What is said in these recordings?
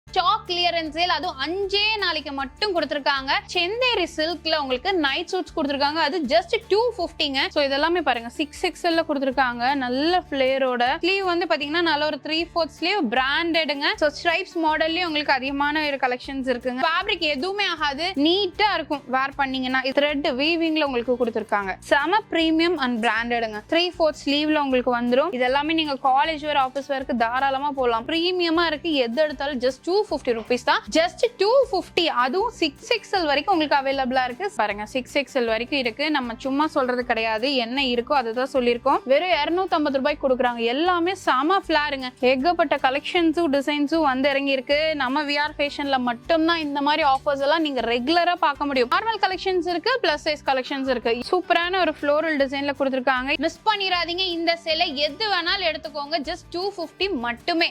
Stock clearance sale, அதுவும் 5 நாளைக்கு மட்டும் கொடுத்திருக்காங்க. செந்தேரி சில்க்ல உங்களுக்கு நைட் சூட்ஸ் கொடுத்திருக்காங்க. அது ஜஸ்ட் 250ங்க. சோ இதெல்லாமே பாருங்க 6XL கொடுத்திருக்காங்க. நல்ல ஃபிளேரோட ஸ்லீவ் வந்து பாத்தீங்கன்னா நல்ல ஒரு 3/4 ஸ்லீவ் பிராண்டட்ங்க. சோ ஸ்ட்ரைப்ஸ் மாடல்லயே உங்களுக்கு அதிகமான ஒரு கலெக்ஷன்ஸ் இருக்குங்க. ஃபேப்ரிக் எதுவுமே ஆகாது, நீட்டா இருக்கும் வேர் பண்ணீங்கன்னா. த்ரெட் வீவிங்ல உங்களுக்கு கொடுத்திருக்காங்க. செம பிரீமியம் அண்ட் பிராண்டட்ங்க. 3/4 ஸ்லீவ்ல உங்களுக்கு வந்துரும். இதெல்லாமே நீங்க காலேஜ் வேர் ஆபீஸ் வேர்க்கு தாராளமா போடலாம். பிரீமியமா இருக்கு. எது எடுத்தாலும் ஜஸ்ட் 250 rupees தான். ஜஸ்ட் 250. அதுவும் 6XL வரைக்கும் உங்களுக்கு அவைலபிளா இருக்கு. பாருங்க 6XL வரைக்கும் இருக்கு. நம்ம சும்மா சொல்றது கிடையாது, என்ன இருக்கோ அதுதான் சொல்லியிருக்கோம். வெறும் 250 ரூபாய்க்கு கொடுக்குறாங்க. எல்லாமே செம ஃபிளாருங்க. ஏகப்பட்ட கலெக்ஷன்ஸும் டிசைன்ஸும் வந்து இறங்கி இருக்கு. நம்ம விஆர் ஃபேஷன்ல மட்டும்தான் இந்த மாதிரி ஆஃபர்ஸ் எல்லாம் நீங்க ரெகுலரா பார்க்க முடியும். நார்மல் கலெக்ஷன்ஸ் இருக்கு, பிளஸ் சைஸ் கலெக்ஷன்ஸ் இருக்கு. சூப்பரான ஒரு ஃப்ளோரல் டிசைன்ல கொடுத்திருக்காங்க. மிஸ் பண்ணிராதீங்க இந்த சேலை. எது வேணாலும் எடுத்துக்கோங்க. ஜஸ்ட் 250 மட்டுமே.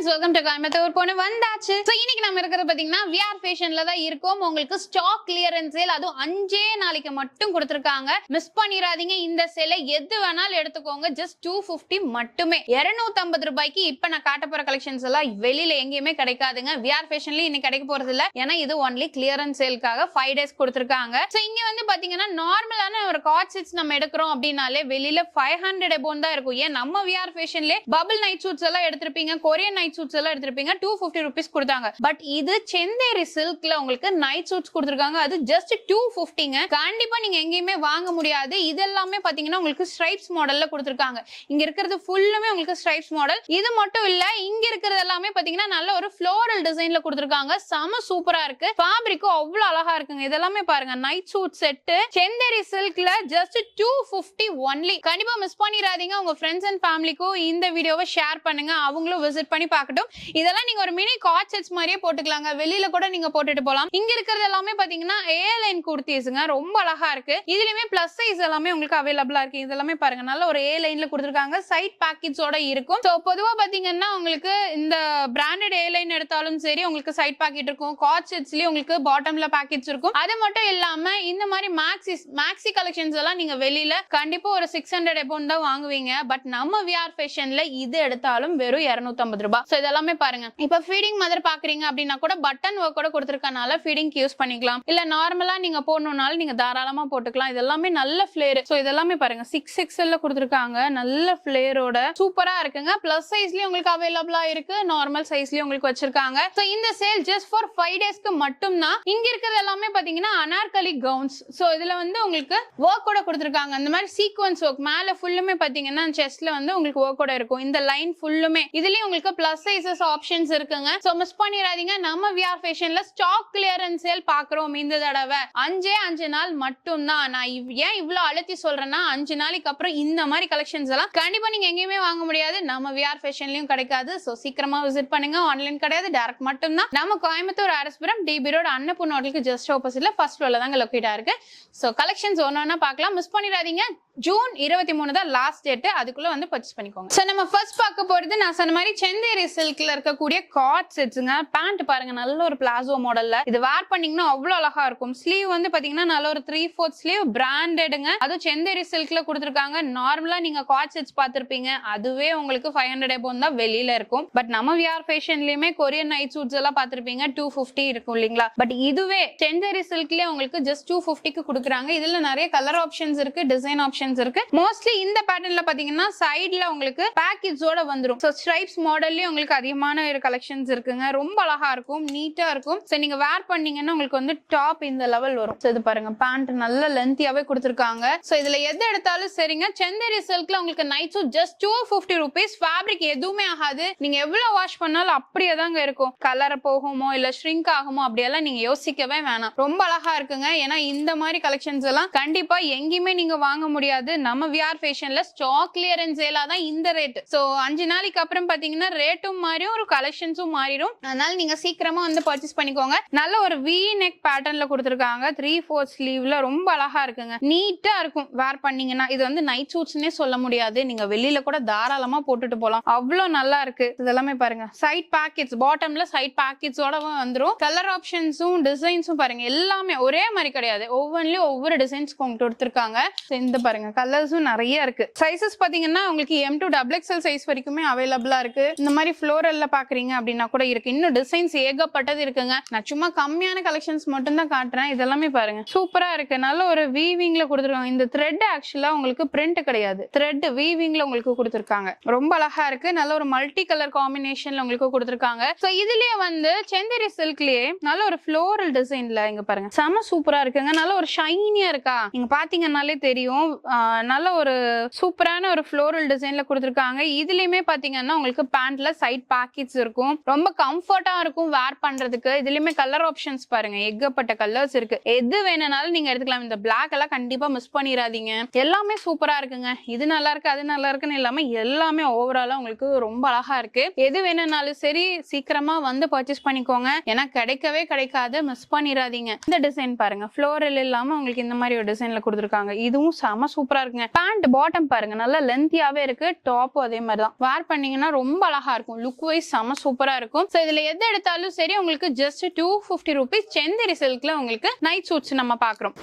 வெல்கம் டு கோயம்புத்தூர் பொண்ணு வந்தாச்சு. சோ இன்னைக்கு நம்ம இருக்கிறது பாத்தீங்கன்னா விஆர் ஃபேஷன்ல தான் இருக்கோம். உங்களுக்கு ஸ்டாக் கிளியரன்ஸ் சேல், அதுவும் 5 நாளைக்கு மட்டும் கொடுத்திருக்காங்க. மிஸ் பண்ணிராதீங்க இந்த சேலை. எது வேணாலும் எடுத்துக்கோங்க. ஜஸ்ட் 250 மட்டுமே. 250 ரூபாய்க்கு இப்ப நான் காட்ட போற கலெக்ஷன்ஸ் எல்லாம் வெளியில எங்கேயுமே கிடைக்காதுங்க. விஆர் ஃபேஷன்லயும் இன்னைக்கு கிடைக்க போறது இல்ல. ஏன்னா இது ஒன்லி கிளியரன்ஸ் சேல்காக 5 days கொடுத்திருக்காங்க. சோ இங்க வந்து பாத்தீங்கன்னா நார்மலான ஒரு காட் செட்ஸ் நம்ம எடுக்கிறோம் அப்படின்னாலே வெளியில 500 above தான் இருக்கும். ஏன் நம்ம விஆர் ஃபேஷன்ல பபிள் நைட் சூட்ஸ் எல்லாம் எடுத்திருப்பீங்க, கொரியன் நைட் சூட்ஸ் எல்லாம் எடுத்திருப்பீங்க, 250 rupees கொடுத்தாங்க. பட் இது செந்தேரி சில்க்ல உங்களுக்கு நைட் சூட்ஸ் கொடுத்திருக்காங்க. அது ஜஸ்ட் 250ங்க. கண்டிப்பா நீங்க எங்கேயுமே வாங்க முடியாது. இதெல்லாமே பாத்தீங்கன்னா உங்களுக்கு ஸ்ட்ரைப்ஸ் மாடல்ல கொடுத்திருக்காங்க. இங்க இருக்கிறது ஃபுல்லுமே உங்களுக்கு ஸ்ட்ரைப்ஸ் மாடல். இது மட்டும் இல்ல, இங்க இருக்கிறது எல்லாமே பாத்தீங்கன்னா நல்ல ஒரு ஃப்ளோரல் டிசைன்ல கொடுத்திருக்காங்க. செம சூப்பரா இருக்கு. ஃபேப்ரிக்கும் அவ்வளவு அழகா இருக்குங்க. இதெல்லாமே பாருங்க நைட் சூட் செட் செந்தேரி சில்க்ல ஜஸ்ட் 250 ஒன்லி. கண்டிப்பா மிஸ் பண்ணிராதீங்க. உங்க ஃப்ரெண்ட்ஸ் அண்ட் ஃபேமிலிக்கும் இந்த வீடியோவை ஷேர் பண்ணுங்க. அவங்களும் விசிட் பண்ணி பார்க்கட்டும். இதெல்லாம் நீங்க ஒரு மினி காட் செட்ஸ் மாதிரியே போட்டுக்கலாங்க. வெளியில கூட நீங்க போட்டுட்டு போலாம். இங்க இருக்கிறது எல்லாமே பாத்தீங்கன்னா ஏ லைன் குர்த்திஸ்ங்க. ரொம்ப அழகா இருக்கு. இதுலயுமே பிளஸ் சைஸ் எல்லாமே உங்களுக்கு அவைலபிளா இருக்கு. இதெல்லாமே பாருங்க நல்ல ஒரு ஏ லைன்ல கொடுத்திருக்காங்க. சைட் பாக்கெட்ஸோட இருக்கும். சோ பொதுவா பாத்தீங்கன்னா உங்களுக்கு இந்த பிராண்டட் ஏ லைன் எடுத்தாலும் சரி உங்களுக்கு சைட் பாக்கெட் இருக்கும். காட் செட்ஸ்லயே உங்களுக்கு பாட்டம்ல பாக்கெட்ஸ் இருக்கும். அது மட்டும் இல்லாம இந்த மாதிரி மேக்ஸி கலெக்ஷன்ஸ் எல்லாம் நீங்க வெளியில கண்டிப்பா ஒரு 600 above தான் வாங்குவீங்க. பட் நம்ம விஆர் ஃபேஷன்ல இது எடுத்தாலும் வெறும் 250 ரூபாய். சோ இதெல்லாமே பாருங்க. இப்ப ஃபீடிங் மதர் பாக்குறீங்க அப்படின்னா கூட பட்டன் ஒர்க் கூட கொடுத்திருக்கனால ஃபீடிங்க்கு யூஸ் பண்ணிக்கலாம். இல்ல நார்மலா நீங்க போடணும்னாலும் நீங்க தாராளமா போட்டுக்கலாம். இதெல்லாமே நல்ல ஃபிளேர். சோ இதெல்லாமே பாருங்க 6XL கொடுத்திருக்காங்க. நல்ல ஃபிளேரோட சூப்பரா இருக்குங்க. பிளஸ் சைஸ்லயும் உங்களுக்கு அவைலபிளா இருக்கு, நார்மல் சைஸ்லயும் உங்களுக்கு வச்சிருக்காங்க. சோ இந்த சேல் ஜஸ்ட் ஃபார் 5 daysக்கு மட்டும் தான். இங்க இருக்கிறது எல்லாமே பாத்தீங்கன்னா அனார்கலி கவுன்ஸ். சோ இதுல வந்து உங்களுக்கு ஒர்க் கூட கொடுத்திருக்காங்க. அந்த மாதிரி சீக்வென்ஸ் ஒர்க் மேல ஃபுல்லுமே பாத்தீங்கன்னா செஸ்ட்ல வந்து உங்களுக்கு ஒர்க் கூட இருக்கும். இந்த லைன் ஃபுல்லுமே இதுலயும் உங்களுக்கு பிளஸ் சைஸஸ் ஆப்ஷன்ஸ் இருக்குங்க. சோ மிஸ் பண்ணிராதீங்க. நம்ம விஆர் ஃபேஷன்ல ஸ்டாக் கிளியரன்ஸ் சேல் பாக்குறோம் இந்த தடவை. 5 நாள் மட்டும் தான். நான் ஏன் இவ்வளவு அழுத்தி சொல்றேன்னா 5 நாளைக்கு அப்புறம் இந்த மாதிரி கலெக்ஷன்ஸ் எல்லாம் கண்டிப்பா நீங்க எங்கேயுமே வாங்க முடியாது. நம்ம விஆர் ஃபேஷன்லயும் கிடைக்காது. சோ சீக்கிரமா விசிட் பண்ணுங்க. ஆன்லைன் கிடையாது, டைரக்ட் மட்டும் தான். நம்ம கோயம்புத்தூர் அரஸ்புரம் டிபி ரோட் அன்னபூர்ணா ஹோட்டலுக்கு ஜஸ்ட் ஆப்போசிட்ல ஃபர்ஸ்ட் ஃப்ளோர்ல தாங்க லொகேட் ஆயிருக்கு. சோ கலெக்ஷன்ஸ் ஒவ்வொன்னா பார்க்கலாம். மிஸ் பண்ணிராதீங்க. ஜூன் 23 தான் லாஸ்ட் டேட். அதுக்குள்ள வந்து பர்ச்சேஸ் பண்ணிக்கோங்க. சோ நம்ம ஃபர்ஸ்ட் பார்க்க போறது நான் சொன்ன மாதிரி செந்தேரி சில்க்ல இருக்கக்கூடிய காட் செட்ஸ்ங்க. பேண்ட் பாருங்க நல்ல ஒரு பிளாசோ மாடல்ல. இது வேர் பண்ணீங்கன்னா அவ்வளவு அழகா இருக்கும். ஸ்லீவ் வந்து பாத்தீங்கன்னா நல்ல ஒரு 3/4 ஸ்லீவ் பிராண்டட்ங்க. அதுவும் செந்தேரி சில்க்ல கொடுத்திருக்காங்க. நார்மலா நீங்க காட் செட்ஸ் பாத்திருப்பீங்க, அதுவே உங்களுக்கு 500 above தான் வெளியில இருக்கும். பட் நம்ம விஆர் ஃபேஷன்லயுமே கொரியன் நைட் சூட்ஸ் எல்லாம் பாத்திருப்பீங்க, 250 இருக்கும் இல்லீங்களா. பட் இதுவே செந்தேரி சில்க்லயே உங்களுக்கு ஜஸ்ட் 250க்கு கொடுக்குறாங்க. இதுல நிறைய கலர் ஆப்ஷன்ஸ் இருக்கு, டிசைன் ஆப்ஷன்ஸ் இருக்கு. மோஸ்ட்லி இந்த பேட்டர்ன்ல பாத்தீங்கன்னா சைடுல உங்களுக்கு பேக்கெட்ஸோட வந்துரும். சோ ஸ்ட்ரைப்ஸ் மாடல்லயே உங்களுக்கு அதிகமான ஒரு கலெக்ஷன்ஸ் இருக்குங்க. ரொம்ப அழகா இருக்கும், நீட்டா இருக்கும். சோ நீங்க வேர் பண்ணீங்கன்னா உங்களுக்கு வந்து டாப் இந்த லெவல் வரும். சோ இது பாருங்க பேண்ட் நல்ல லென்த்தியாவே கொடுத்திருக்காங்க. சோ இதுல எது எடுத்தாலும் சரிங்க. செந்தேரி சில்க்ல உங்களுக்கு night suit just 250 rupees. Fabric எதுவுமே ஆகாது. நீங்க எவ்வளவு வாஷ் பண்ணாலும் அப்படியே தாங்க இருக்கும். கலர் போகுமோ இல்ல ஷ்ரிங்க் ஆகுமோ அப்படியெல்லாம் நீங்க யோசிக்கவே வேணாம். ரொம்ப அழகா இருக்குங்க. ஏன்னா இந்த மாதிரி கலெக்ஷன்ஸ் எல்லாம் கண்டிப்பா எங்கேயுமே நீங்க வாங்க முடியாது. நம்ம விஆர் ஃபேஷன்ல ஸ்டாக் கிளியரன்ஸ் சேலா தான் இந்த ரேட். சோ 5 நாளைக்கு அப்புறம் பாத்தீங்கன்னா ரேட்டும் மாறியும் ஒரு கலெக்ஷன்ஸும் மாறிடும். அதனால நீங்க சீக்கிரமா வந்து பர்ச்சேஸ் பண்ணிக்கோங்க. நல்ல ஒரு வி நெக் பேட்டர்ன்ல கொடுத்துருக்காங்க. 3/4 ஸ்லீவ்ல ரொம்ப அழகா இருக்குங்க. நீட்டா இருக்கும் வேர் பண்ணீங்கன்னா. இது வந்து நைட் சூட்ஸ்னே சொல்ல முடியாது. நீங்க வெளியில கூட தாராளமா போட்டுட்டு போலாம். அவ்வளவு நல்லா இருக்கு. இதெல்லாமே பாருங்க. சைட் பாக்கெட்ஸ் பாட்டம்ல சைட் பாக்கெட்ஸோட வந்துரும். கலர் ஆப்ஷன்ஸும் டிசைன்ஸும் பாருங்க எல்லாமே ஒரே மாதிரி கிடையாது. ஒவ்வொன்றிலயும் ஒவ்வொரு டிசைன்ஸ் கொடுத்துருக்காங்க. இந்த பாருங்க கலர்ஸும் நிறைய இருக்கு. சைசஸ் பாத்தீங்கன்னா உங்களுக்கு M to XXL சைஸ் வரைக்குமே அவைலபிளா இருக்கு. இந்த மாதிரி ஃப்ளோரல்ல பாக்குறீங்க அப்படின்னா கூட இருக்கு. இன்னும் டிசைன்ஸ் ஏகப்பட்டது இருக்குங்க. நான் சும்மா கம்மியான கலெக்ஷன்ஸ் மட்டும் தான் காட்டுறேன். இதெல்லாமே பாருங்க சூப்பரா இருக்கு. நல்ல ஒரு வீவிங்ல கொடுத்துருக்காங்க. இந்த த்ரெட் ஆக்சுவலா உங்களுக்கு பிரிண்ட் கிடையாது. த்ரெட் வீவிங்ல உங்களுக்கு கொடுத்துருக்காங்க. ரொம்ப அழகா இருக்கு. நல்ல ஒரு மல்டி கலர் காம்பினேஷன்ல உங்களுக்கு கொடுத்துருக்காங்க. சோ இதுலயே வந்து செந்தேரி சில்க்லயே நல்ல ஒரு ஃப்ளோரல் டிசைன்ல இங்க பாருங்க செம சூப்பரா இருக்குங்க. நல்ல ஒரு ஷைனியா இருக்கா நீங்க பாத்தீங்கன்னாலே தெரியும். நல்ல ஒரு சூப்பரான ஒரு ஃப்ளோரல் டிசைன்ல கொடுத்துருக்காங்க. இதுலயுமே பாத்தீங்கன்னா உங்களுக்கு பேண்ட்ல சைட் பாக்கெட்ஸ் இருக்கும். ரொம்ப கம்ஃபர்ட்டா இருக்கும் வேர் பண்றதுக்கு. இதுலயுமே கலர் ஆப்ஷன்ஸ் பாருங்க ஏகப்பட்ட கலர்ஸ் இருக்கு. எது வேணும்னாலும் நீங்க எடுத்துக்கலாம். இந்த பிளாக் எல்லாம் கண்டிப்பா மிஸ் பண்ணிடாதீங்க. எல்லாமே சூப்பரா இருக்குங்க. இது நல்லா இருக்கு அது நல்லா இருக்குன்னு இல்லாம எல்லாமே ஓவராலா உங்களுக்கு ரொம்ப அழகா இருக்கு. எது வேணும்னாலும் சரி சீக்கிரமா வந்து பர்ச்சேஸ் பண்ணிக்கோங்க. ஏன்னா கிடைக்கவே கிடைக்காது. மிஸ் பண்ணிடாதீங்க. இந்த டிசைன் பாருங்க ஃப்ளோரல் இல்லாம உங்களுக்கு இந்த மாதிரி ஒரு டிசைன்ல கொடுத்துருக்காங்க. இதுவும் செம சூப்பரா இருக்குங்க. பேண்ட் பாட்டம் பாருங்க நல்லா லென்த்தியாவே இருக்கு. டாப்பும் அதே மாதிரி தான். வேர் பண்ணீங்கன்னா ரொம்ப அழகா இருக்கும். லுக் வைஸ் செம சூப்பரா இருக்கும். சோ இதுல எது எடுத்தாலும் சரி உங்களுக்கு ஜஸ்ட் 250 rupees செந்தேரி சில்க்ல உங்களுக்கு நைட் சூட்ஸ் நம்ம பாக்குறோம்.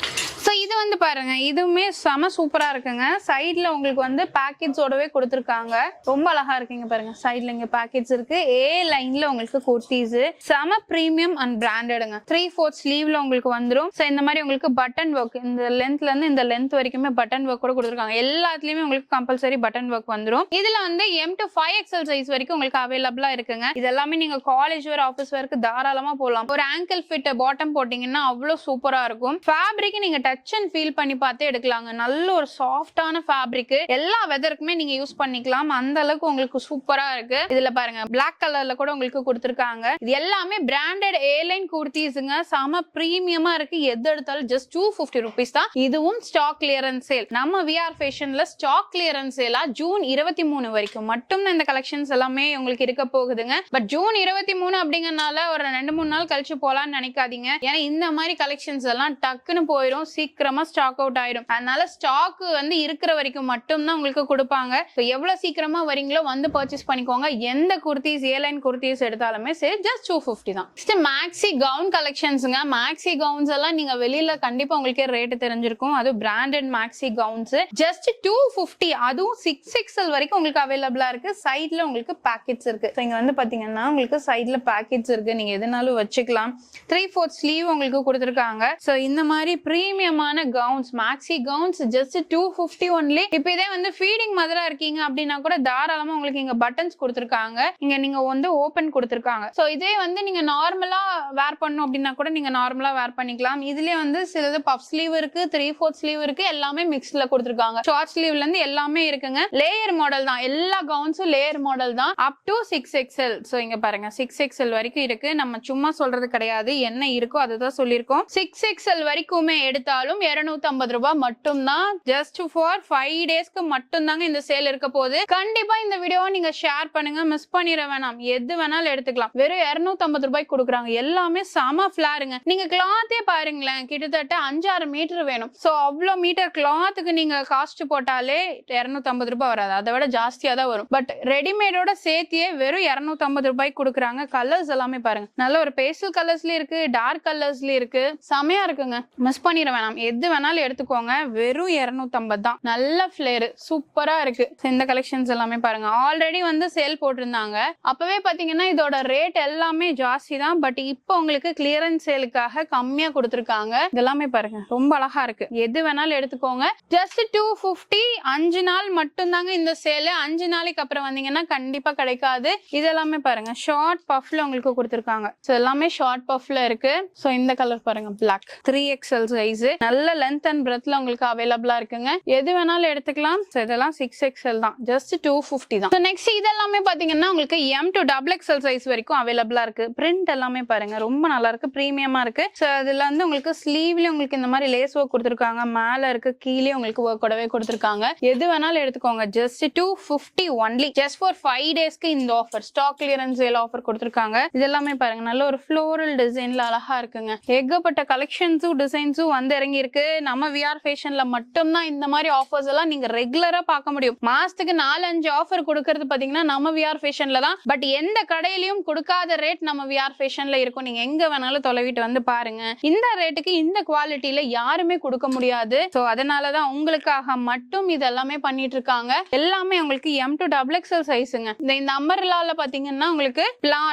சோ இது வந்து பாருங்க இதுவுமே செம சூப்பரா இருக்குங்க. சைட்ல உங்களுக்கு வந்து பாக்கெட்ஸோடவே கொடுத்துருக்காங்க. ரொம்ப அழகா இருக்குங்க பாருங்க. சைட்ல இங்க பாக்கெட்ஸ் இருக்கு. ஏ லைன்ல உங்களுக்கு குர்த்திஸ் செம பிரீமியம் அண்ட் பிராண்டடுங்க. 3/4 ஸ்லீவ்ல உங்களுக்கு வந்துரும். சோ இந்த மாதிரி உங்களுக்கு பட்டன் ஒர்க் இந்த லென்த்ல இருந்து இந்த லென்த் வரைக்குமே பட்டன் ஒர்க் கூட கொடுத்துருக்காங்க. எல்லாத்துலயுமே உங்களுக்கு கம்பல்சரி பட்டன் ஒர்க் வந்துரும். இதுல வந்து M to 5XL சைஸ் வரைக்கும் உங்களுக்கு அவைலபிளா இருக்குங்க. இதெல்லாமே நீங்க காலேஜ் வேர் ஆபீஸ் வேருக்கு தாராளமா போடலாம். ஒரு ஆங்கிள் ஃபிட் பாட்டம் போட்டீங்கன்னா அவ்வளவு சூப்பரா இருக்கும். ஃபேப்ரிக் நீங்க டச் அண்ட் ஃபீல் பண்ணி பார்த்தே எடுக்கலாங்க. நல்ல ஒரு சாஃப்டான ஃபேப்ரிக். எல்லா வெதருக்குமே நீங்க யூஸ் பண்ணிக்கலாம். அந்த அளவுக்கு உங்களுக்கு சூப்பரா இருக்கு. இதுல பாருங்க பிளாக் கலர்ல கூட உங்களுக்கு கொடுத்திருக்காங்க. இது எல்லாமே பிராண்டட் ஏ லைன் குர்த்திஸ்ங்க. செம பிரீமியமா இருக்கு. எது எடுத்தாலும் ஜஸ்ட் 250 rupees தான். இதுவும் ஸ்டாக் கிளியரன்ஸ் சேல். நம்ம VR ஃபேஷன்ல ஸ்டாக் கிளியரன்ஸ் சேலா ஜூன் 23 வரைக்கும் மட்டும் இந்த கலெக்ஷன்ஸ் எல்லாமே உங்களுக்கு இருக்க போகுதுங்க. பட் ஜூன் 23 அப்படிங்கறனால ஒரு 2-3 நாள் கழிச்சு போலாம்னு நினைக்காதீங்க. ஏன்னா இந்த மாதிரி கலெக்ஷன்ஸ் எல்லாம் டக்குன்னு போயிடும். சீக்கிரமா ஸ்டாக் அவுட் ஆயிடும். அதனால ஸ்டாக் வந்து இருக்கிற வரைக்கும் மட்டும் தான் உங்களுக்கு கொடுப்பாங்க. எவ்வளவு சீக்கிரமா வரீங்களோ வந்து பர்ச்சேஸ் பண்ணிக்கோங்க. எந்த குர்த்திஸ் ஏ லைன் குர்த்திஸ் எடுத்தாலுமே சரி ஜஸ்ட் 250 தான். மேக்ஸி கவுன் கலெக்ஷன்ஸ்ங்க. மேக்ஸி கவுன்ஸ் எல்லாம் நீங்க வெளியில கண்டிப்பா உங்களுக்கு ரேட் தெரிஞ்சிருக்கும். அது பிராண்டட் மேக்ஸி கவுன்ஸ் ஜஸ்ட் 250. அதுவும் 6XL வரைக்கும் உங்களுக்கு அவைலபிளா இருக்கு. சைட்ல உங்களுக்கு பாக்கெட்ஸ் இருக்கு. இங்க வந்து பாத்தீங்கன்னா உங்களுக்கு சைட்ல பாக்கெட்ஸ் இருக்கு. நீங்க எதுனாலும் வச்சுக்கலாம். 3/4 ஸ்லீவ் உங்களுக்கு கொடுத்திருக்காங்க. சோ இந்த மாதிரி பிரீமியமான gowns maxi gowns just 250 only. இப்போ இதே வந்து ஃபீடிங் மதரா இருக்கீங்க அப்படின்னா கூட தாராளமா உங்களுக்கு இங்க பட்டன்ஸ் கொடுத்திருக்காங்க. இங்க நீங்க வந்து ஓபன் கொடுத்திருக்காங்க. சோ இதே வந்து நீங்க நார்மலா வேர் பண்ணணும் அப்படின்னா கூட நீங்க நார்மலா வேர் பண்ணிக்கலாம். இதுலயே வந்து சிலது பஃப் ஸ்லீவ் இருக்கு 3/4 ஸ்லீவ் இருக்கு. எல்லாமே மிக்ஸ்ல கொடுத்திருக்காங்க. ஷார்ட் ஸ்லீவ்ல இருந்து எல்லாமே இருக்குங்க. லேயர் மாடல் தான். எல்லா கவுன்ஸும் லேயர் மாடல் தான். Up to 6XL. சோ இங்க பாருங்க 6XL வரைக்கும் இருக்கு. நம்ம சும்மா சொல்றது கிடையாது. என்ன இருக்கோ அதுதான் சொல்லியிருக்கோம். 6XL வரைக்குமே எடுத்தாலும் 250 ரூபாய் மட்டும் தான். ஜஸ்ட் ஃபார் 5 டேஸ்க்கு மட்டும் தாங்க இந்த சேல் இருக்க போகுது. கண்டிப்பா இந்த வீடியோவை நீங்க ஷேர் பண்ணுங்க. மிஸ் பண்ணிட வேணாம். எது வேணாலும் எடுத்துக்கலாம். வெறும் 250 ரூபாய்க்கு கொடுக்குறாங்க. எல்லாமே செம ஃபிளாருங்க. நீங்க கிளாத்தே பாருங்களேன். கிட்டத்தட்ட 5-6 மீட்டர் வேணும். சோ அவ்வளவு மீட்டர் கிளாத்துக்கு நீங்க காஸ்ட் போட்டாலே 250 ரூபாய் வராது. அதை விட ஜாஸ்தியா தான் வரும். பட் ரெடிமேடோட சேர்த்தியே வெறும் 250 ரூபாய்க்கு கொடுக்குறாங்க. கலர்ஸ் எல்லாமே பாருங்க. நல்ல ஒரு பேஸ்டல் கலர்ஸ்லயும் இருக்கு. டார்க் கலர்ஸ்லயும் இருக்கு. செமையா இருக்குங்க. மிஸ் பண்ணிட வேணாம். எது வேணாலும் எடுத்துக்கோங்க. வெறும் 250 தான். நல்ல ஃபிளேர் சூப்பரா இருக்கு. இந்த கலெக்ஷன்ஸ் எல்லாமே பாருங்க. ஆல்ரெடி வந்து சேல் போட்டிருந்தாங்க. அப்பவே பாத்தீங்கன்னா இதோட ரேட் எல்லாமே ஜாஸ்தி தான். பட் இப்போ உங்களுக்கு கிளியரன்ஸ் சேலுக்காக கம்மியா கொடுத்திருக்காங்க. இதெல்லாமே பாருங்க ரொம்ப அழகா இருக்கு. எது வேணாலும் எடுத்துக்கோங்க. ஜஸ்ட் 250. 5 நாள் மட்டும் தாங்க இந்த சேல். 5 நாளைக்கு அப்புறம் வந்தீங்கன்னா கண்டிப்பா கிடைக்காது. இதெல்லாமே பாருங்க ஷார்ட் பஃப்ல உங்களுக்கு கொடுத்திருக்காங்க. எல்லாமே ஷார்ட் பஃப்ல இருக்கு. சோ இந்த கலர் பாருங்க பிளாக் 3XL சைஸ். நல்ல நல்ல லென்த் அண்ட் பிரெத்ல உங்களுக்கு அவைலபிளா இருக்குங்க. எது வேணாலும் எடுத்துக்கலாம். இதெல்லாம் 6XL தான், ஜஸ்ட் 250 தான். நெக்ஸ்ட் இதெல்லாமே பாத்தீங்கன்னா உங்களுக்கு M to XXL சைஸ் வரைக்கும் அவைலபிளா இருக்கு. பிரிண்ட் எல்லாமே பாருங்க ரொம்ப நல்லா இருக்கு, பிரீமியமா இருக்கு. சோ அதுல வந்து உங்களுக்கு ஸ்லீவ்ல உங்களுக்கு இந்த மாதிரி லேஸ் ஒர்க் கொடுத்திருக்காங்க, மேல இருக்கு, கீழே உங்களுக்கு ஒர்க் கூடவே கொடுத்திருக்காங்க. எது வேணாலும் எடுத்துக்கோங்க, ஜஸ்ட் 250 ஒன்லி. ஜஸ்ட் ஃபார் 5 டேஸ்க்கு இந்த offer, stock clearance sale offer கொடுத்திருக்காங்க. இதெல்லாமே பாருங்க நல்ல ஒரு ஃப்ளோரல் டிசைன்ல அழகா இருக்குங்க. ஏகப்பட்ட கலெக்ஷன்ஸும் டிசைன்ஸும் வந்து இறங்கி இருக்கு. நம்ம விஆர் ஃபேஷன்ல மட்டும் தான் இந்த மாதிரி ஆஃபர்ஸ் எல்லாம் நீங்க ரெகுலரா பார்க்க முடியும். மாசத்துக்கு 4-5 ஆஃபர் கொடுக்கறது பாத்தீங்கன்னா நம்ம விஆர் ஃபேஷன்ல தான். பட் எந்த கடையிலயும் கொடுக்காத ரேட் நம்ம விஆர் ஃபேஷன்ல இருக்கும். நீங்க எங்க வேணாலும் தொலைவிட்டு வந்து பாருங்க. இந்த ரேட்டுக்கு இந்த குவாலிட்டியில யாருமே கொடுக்க முடியாது. சோ அதனாலதான் உங்களுக்காக மட்டும் இதெல்லாமே பண்ணிட்டு இருக்காங்க. எல்லாமே உங்களுக்கு M to XXL சைஸுங்க. இந்த அம்பர்லால பாத்தீங்கன்னா உங்களுக்கு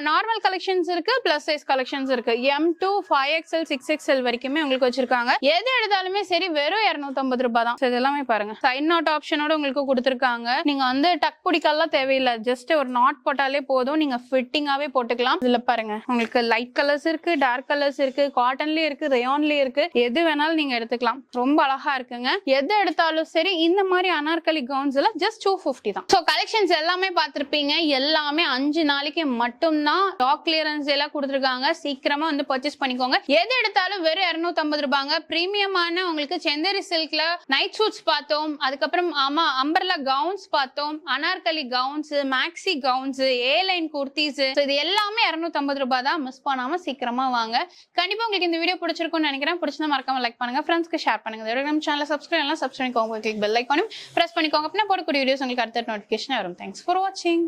நார்மல் கலெக்ஷன்ஸ் இருக்கு, பிளஸ் சைஸ் கலெக்ஷன்ஸ் இருக்கு. M to 5XL 6XL வரைக்குமே உங்களுக்கு வச்சிருக்காங்க. எது எடுத்தாலுமே சரி வெறும் 250 ரூபாய் தான். இதெல்லாமே பாருங்க சைட் நாட் ஆப்ஷனோட உங்களுக்கு கொடுத்திருக்காங்க. நீங்க வந்து டக் பிடிக்கலாம் தேவையில்லை, ஜஸ்ட் ஒரு நாட் போட்டாலே போதும், நீங்க ஃபிட்டிங்காவே போட்டுக்கலாம். இதுல பாருங்க உங்களுக்கு லைட் கலர்ஸ் இருக்கு, டார்க் கலர்ஸ் இருக்கு, காட்டன்லயே இருக்கு, ரயான்லயே இருக்கு. எது வேணாலும் நீங்க எடுத்துக்கலாம். ரொம்ப அழகா இருக்குங்க. எது எடுத்தாலும் சரி இந்த மாதிரி அனார்கலி கவுன்ஸ் எல்லாம் ஜஸ்ட் 250 தான். சோ கலெக்ஷன்ஸ் எல்லாமே பார்த்திருப்பீங்க. எல்லாமே 5 நாளைக்கு மட்டும் தான் ஸ்டாக் கிளியரன்ஸ் எல்லாம் கொடுத்திருக்காங்க. சீக்கிரமா வந்து பர்ச்சேஸ் பண்ணிக்கோங்க. எது எடுத்தாலும் வெறும் 250 ரூபாங்க. பிரீமியமான உங்களுக்கு செந்தரி சில்க்ல நைட் சூட்ஸ் பார்த்தோம், அதுக்கப்புறம் ஆமா அம்பர்லா கவுன்ஸ் பார்த்தோம், அனார்கலி கவுன்ஸ், மேக்ஸி கவுன்ஸ், ஏ லைன் குர்த்திஸ், இது எல்லாமே 250 ரூபாய் தான். மிஸ் பண்ணாம சீக்கிரமா வாங்க. கண்டிப்பா உங்களுக்கு இந்த வீடியோ பிடிச்சிருக்கும்னு நினைக்கிறேன். பிடிச்சா மறக்காம லைக் பண்ணுங்க, ஃப்ரெண்ட்ஸ்க்கு ஷேர் பண்ணுங்க. நம்ம சேனலை சப்ஸ்கிரைப் பண்ணிக்கோங்க, கிளிக் பெல் ஐகானும் பிரஸ் பண்ணிக்கோங்க. அப்படின்னா போடக்கூடிய வீடியோஸ் உங்களுக்கு அடுத்த நோட்டிஃபிகேஷன் வரும். தேங்க்ஸ் ஃபார் வாட்சிங்.